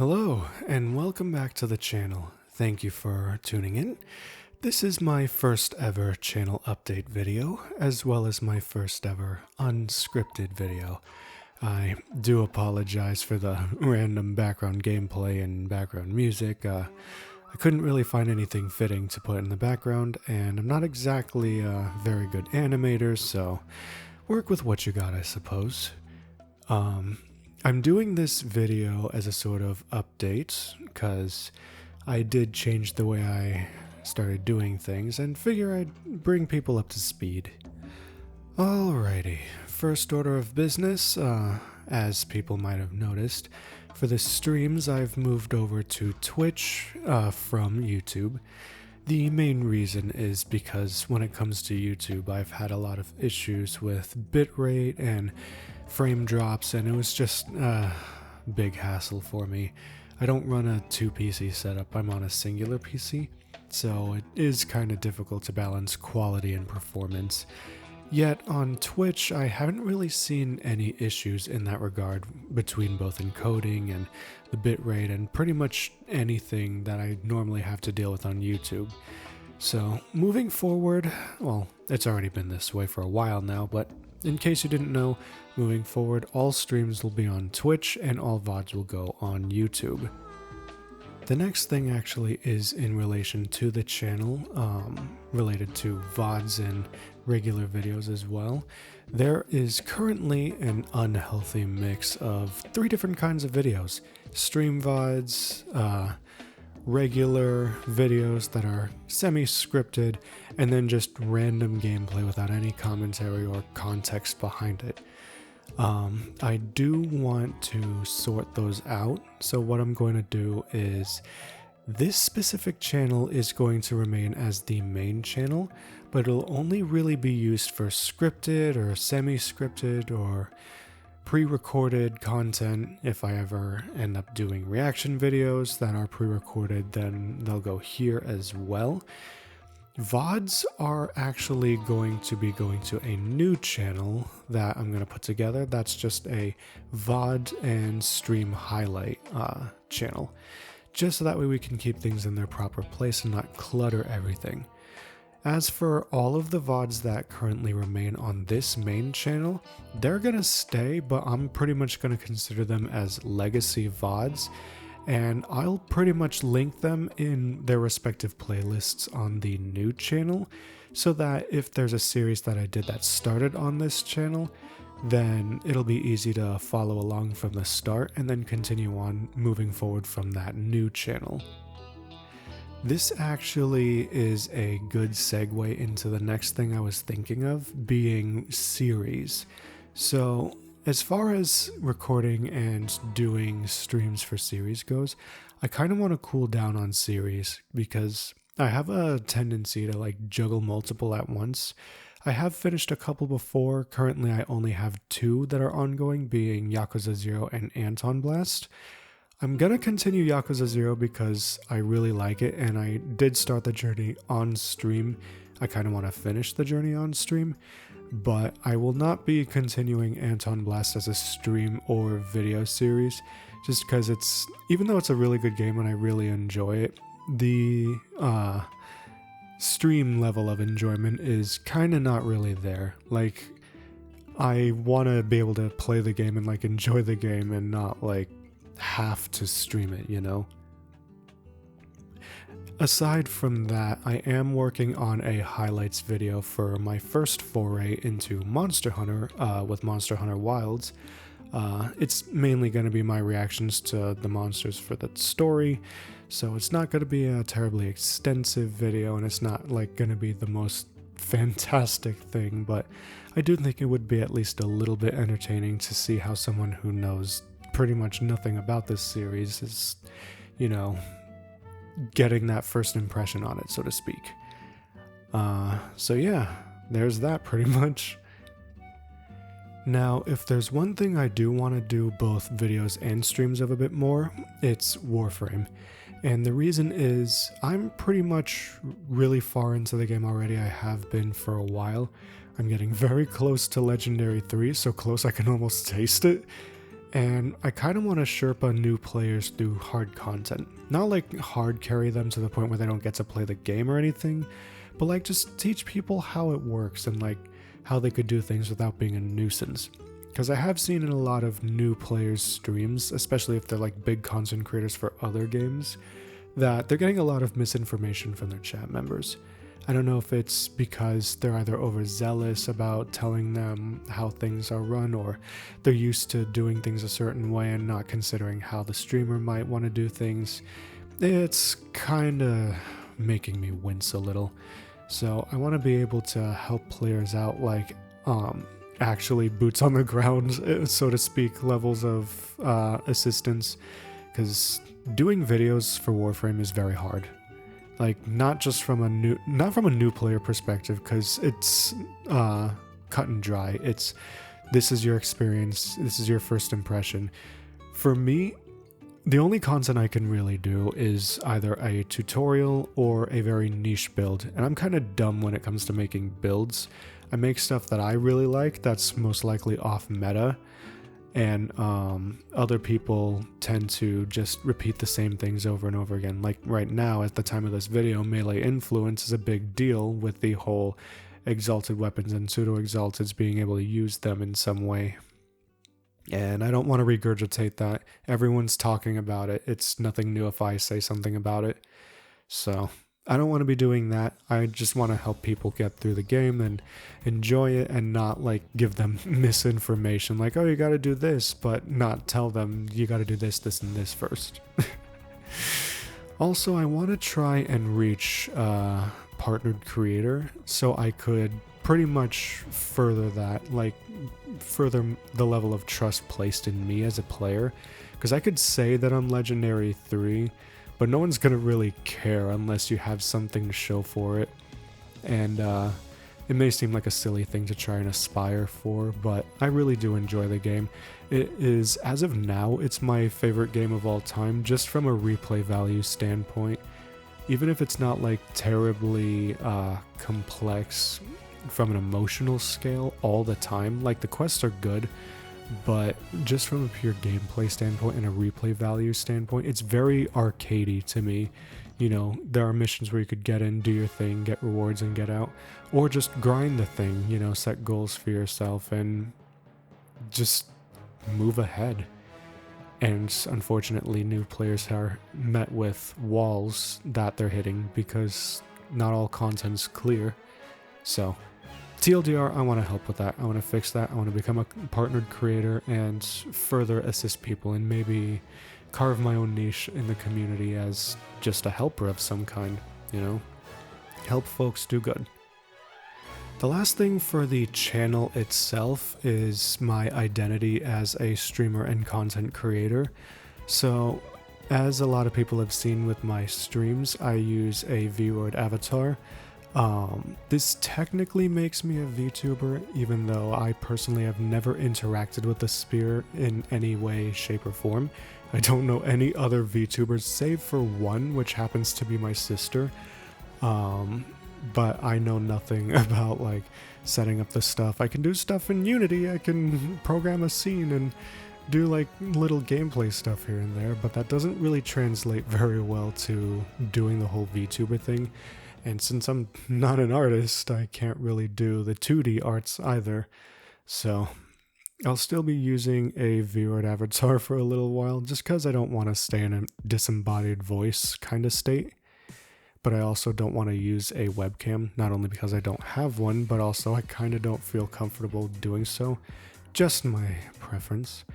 Hello, and welcome back to the channel. Thank you for tuning in. This is my first ever channel update video, as well as my first ever unscripted video. I do apologize for the random background gameplay and background music. I couldn't really find anything fitting to put in the background, and I'm not exactly a very good animator, so work with what you got, I suppose. I'm doing this video as a sort of update, because I did change the way I started doing things and figure I'd bring people up to speed. Alrighty, first order of business, as people might have noticed, for the streams I've moved over to Twitch from YouTube. The main reason is because when it comes to YouTube, I've had a lot of issues with bitrate and frame drops, and it was just a big hassle for me. I don't run a 2-PC setup, I'm on a singular PC, so it is kind of difficult to balance quality and performance. Yet on Twitch, I haven't really seen any issues in that regard between both encoding and the bitrate and pretty much anything that I normally have to deal with on YouTube. So moving forward, well, it's already been this way for a while now, but in case you didn't know, moving forward, all streams will be on Twitch and all VODs will go on YouTube. The next thing actually is in relation to the channel, related to VODs and regular videos as well. There is currently an unhealthy mix of 3 different kinds of videos. Stream VODs, regular videos that are semi-scripted, and then just random gameplay without any commentary or context behind it. I do want to sort those out, so what I'm going to do is this specific channel is going to remain as the main channel, but it'll only really be used for scripted or semi-scripted or pre-recorded content. If I ever end up doing reaction videos that are pre-recorded, then they'll go here as well. VODs are actually going to be going to a new channel that I'm going to put together. That's just a VOD and stream highlight channel. Just so that way we can keep things in their proper place and not clutter everything. As for all of the VODs that currently remain on this main channel, they're going to stay, but I'm pretty much going to consider them as legacy VODs. And I'll pretty much link them in their respective playlists on the new channel, so that if there's a series that I did that started on this channel, then it'll be easy to follow along from the start and then continue on moving forward from that new channel. This actually is a good segue into the next thing I was thinking of, being series. So as far as recording and doing streams for series goes, I kind of want to cool down on series because I have a tendency to juggle multiple at once. I have finished a couple before. Currently I only have 2 that are ongoing, being Yakuza 0 and Anton Blast. I'm gonna continue Yakuza 0 because I really like it, and I did start the journey on stream. I kind of want to finish the journey on stream, but I will not be continuing Anton Blast as a stream or video series, just because even though it's a really good game and I really enjoy it, the stream level of enjoyment is kind of not really there. I want to be able to play the game and enjoy the game and not have to stream it, you know? Aside from that, I am working on a highlights video for my first foray into Monster Hunter with Monster Hunter Wilds. It's mainly going to be my reactions to the monsters for the story, so it's not going to be a terribly extensive video, and it's not going to be the most fantastic thing, but I do think it would be at least a little bit entertaining to see how someone who knows pretty much nothing about this series is, getting that first impression on it, so to speak. So yeah, there's that pretty much. Now, if there's one thing I do want to do both videos and streams of a bit more, it's Warframe. And the reason is, I'm pretty much really far into the game already. I have been for a while. I'm getting very close to Legendary 3, so close I can almost taste it. and I kind of want to Sherpa new players through hard content. Not like hard carry them to the point where they don't get to play the game or anything, but like just teach people how it works and like how they could do things without being a nuisance. Because I have seen in a lot of new players' streams, especially if they're like big content creators for other games, that they're getting a lot of misinformation from their chat members. I don't know if it's because they're either overzealous about telling them how things are run, or they're used to doing things a certain way and not considering how the streamer might want to do things. It's kind of making me wince a little. So I want to be able to help players out, like actually boots on the ground, so to speak, levels of assistance, because doing videos for Warframe is very hard. Like, not from a new player perspective, because it's cut and dry. This is your experience, this is your first impression. For me, the only content I can really do is either a tutorial or a very niche build, and I'm kind of dumb when it comes to making builds. I make stuff that I really like that's most likely off meta, and other people tend to just repeat the same things over and over again. Like right now, at the time of this video, melee influence is a big deal with the whole exalted weapons and pseudo-exalteds being able to use them in some way. And I don't want to regurgitate that. Everyone's talking about it. It's nothing new if I say something about it. So I don't want to be doing that. I just want to help people get through the game and enjoy it, and not like give them misinformation like, oh, you got to do this, but not tell them you got to do this, this, and this first. Also, I want to try and reach partnered creator so I could pretty much further that, like further the level of trust placed in me as a player, because I could say that I'm Legendary 3, but no one's gonna really care unless you have something to show for it. And it may seem like a silly thing to try and aspire for, but I really do enjoy the game. It is, as of now, it's my favorite game of all time, just from a replay value standpoint. Even if it's not like terribly complex from an emotional scale all the time. Like, the quests are good, but just from a pure gameplay standpoint and a replay value standpoint, it's very arcadey to me. You know, there are missions where you could get in, do your thing, get rewards, and get out, or just grind the thing, you know, set goals for yourself and just move ahead. And unfortunately, new players are met with walls that they're hitting because not all content's clear. So TLDR, I want to help with that. I want to fix that. I want to become a partnered creator and further assist people, and maybe carve my own niche in the community as just a helper of some kind, you know? Help folks do good. The last thing for the channel itself is my identity as a streamer and content creator. So, as a lot of people have seen with my streams, I use a Vroid avatar. This technically makes me a VTuber, even though I personally have never interacted with the sphere in any way, shape, or form. I don't know any other VTubers, save for one, which happens to be my sister. But I know nothing about like setting up the stuff. I can do stuff in Unity, I can program a scene and do like little gameplay stuff here and there, but that doesn't really translate very well to doing the whole VTuber thing. And since I'm not an artist, I can't really do the 2D arts either. So I'll still be using a Vroid avatar for a little while, just because I don't want to stay in a disembodied voice kind of state. But I also don't want to use a webcam, not only because I don't have one, but also I kind of don't feel comfortable doing so. Just my preference.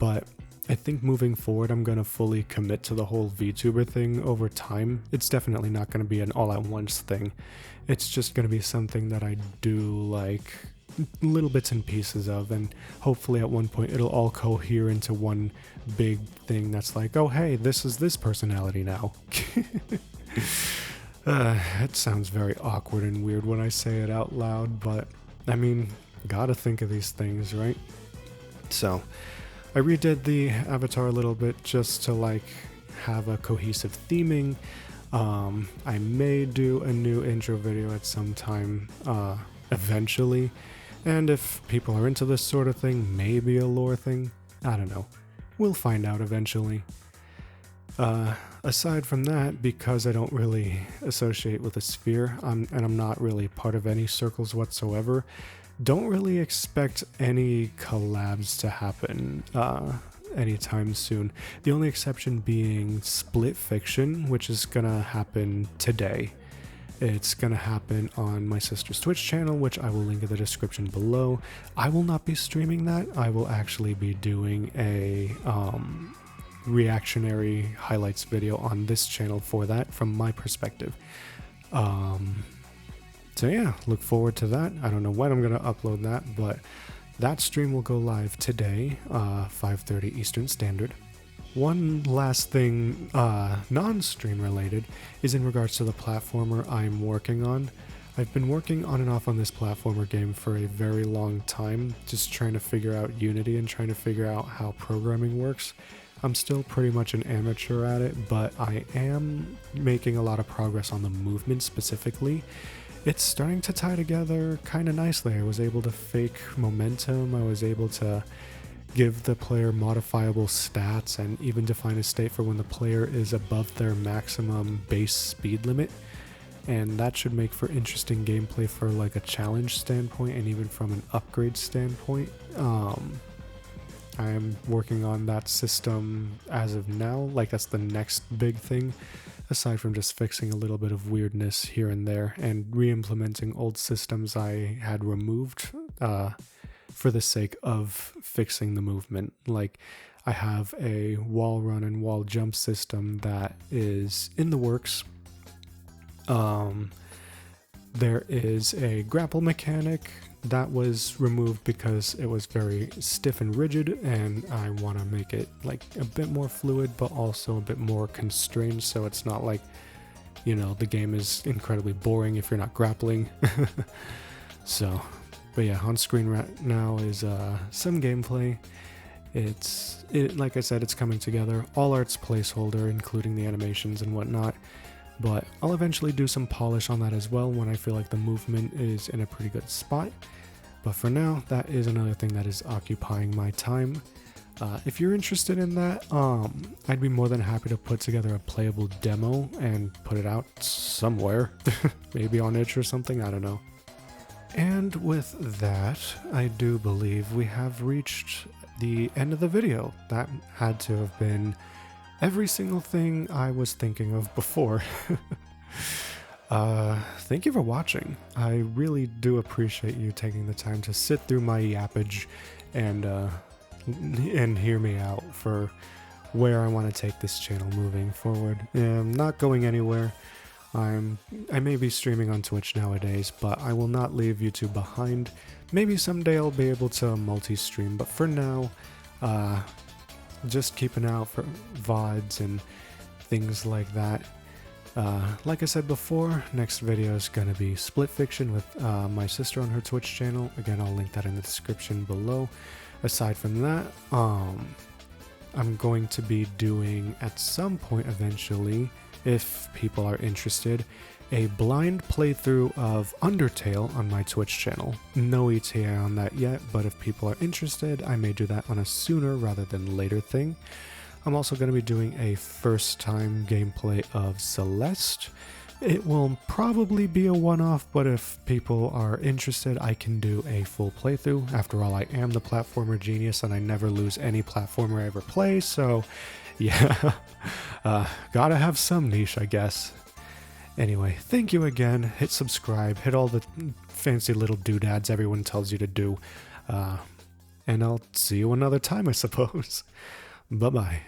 But I think moving forward, I'm going to fully commit to the whole VTuber thing over time. It's definitely not going to be an all-at-once thing. It's just going to be something that I do like little bits and pieces of, and hopefully at one point it'll all cohere into one big thing that's like, oh hey, this is this personality now. It sounds very awkward and weird when I say it out loud, but I mean, gotta think of these things, right? So I redid the avatar a little bit just to like have a cohesive theming. I may do a new intro video at some time eventually, and if people are into this sort of thing, maybe a lore thing. I don't know. We'll find out eventually. Aside from that, because I don't really associate with a sphere, and I'm not really part of any circles whatsoever, don't really expect any collabs to happen anytime soon. The only exception being Split Fiction, which is gonna happen today. It's gonna happen on my sister's Twitch channel, which I will link in the description below. I will not be streaming that. I will actually be doing a reactionary highlights video on this channel for that from my perspective. So yeah, look forward to that. I don't know when I'm gonna upload that, but that stream will go live today, 5:30 Eastern Standard. One last thing, non-stream related, is in regards to the platformer I'm working on. I've been working on and off on this platformer game for a very long time, just trying to figure out Unity and trying to figure out how programming works. I'm still pretty much an amateur at it, but I am making a lot of progress on the movement specifically. It's starting to tie together kind of nicely. I was able to fake momentum, I was able to give the player modifiable stats and even define a state for when the player is above their maximum base speed limit. And that should make for interesting gameplay for like a challenge standpoint and even from an upgrade standpoint. I am working on that system as of now, like that's the next big thing, aside from just fixing a little bit of weirdness here and there and re-implementing old systems I had removed for the sake of fixing the movement. Like I have a wall run and wall jump system that is in the works. There is a grapple mechanic that was removed because it was very stiff and rigid, and I want to make it like a bit more fluid but also a bit more constrained, so it's not like, you know, the game is incredibly boring if you're not grappling. So, but yeah, on screen right now is some gameplay. Like I said, it's coming together. All art's placeholder, including the animations and whatnot. But I'll eventually do some polish on that as well when I feel like the movement is in a pretty good spot. But for now, that is another thing that is occupying my time. If you're interested in that, I'd be more than happy to put together a playable demo and put it out somewhere. Maybe on Itch or something, I don't know. And with that, I do believe we have reached the end of the video. That had to have been every single thing I was thinking of before. Thank you for watching. I really do appreciate you taking the time to sit through my yappage and hear me out for where I want to take this channel moving forward. I'm not going anywhere. I may be streaming on Twitch nowadays, but I will not leave YouTube behind. Maybe someday I'll be able to multi-stream, but for now, just keep an eye out for VODs and things like that. Like I said before, next video is going to be Split Fiction with my sister on her Twitch channel. Again, I'll link that in the description below. Aside from that, I'm going to be doing at some point eventually, if people are interested, a blind playthrough of Undertale on my Twitch channel. No ETA on that yet, but if people are interested, I may do that on a sooner rather than later thing. I'm also going to be doing a first time gameplay of Celeste. It will probably be a one-off, but if people are interested, I can do a full playthrough. After all, I am the platformer genius and I never lose any platformer I ever play, so yeah, gotta have some niche, I guess. Anyway, thank you again. Hit subscribe, hit all the fancy little doodads everyone tells you to do. And I'll see you another time, I suppose. Bye-bye.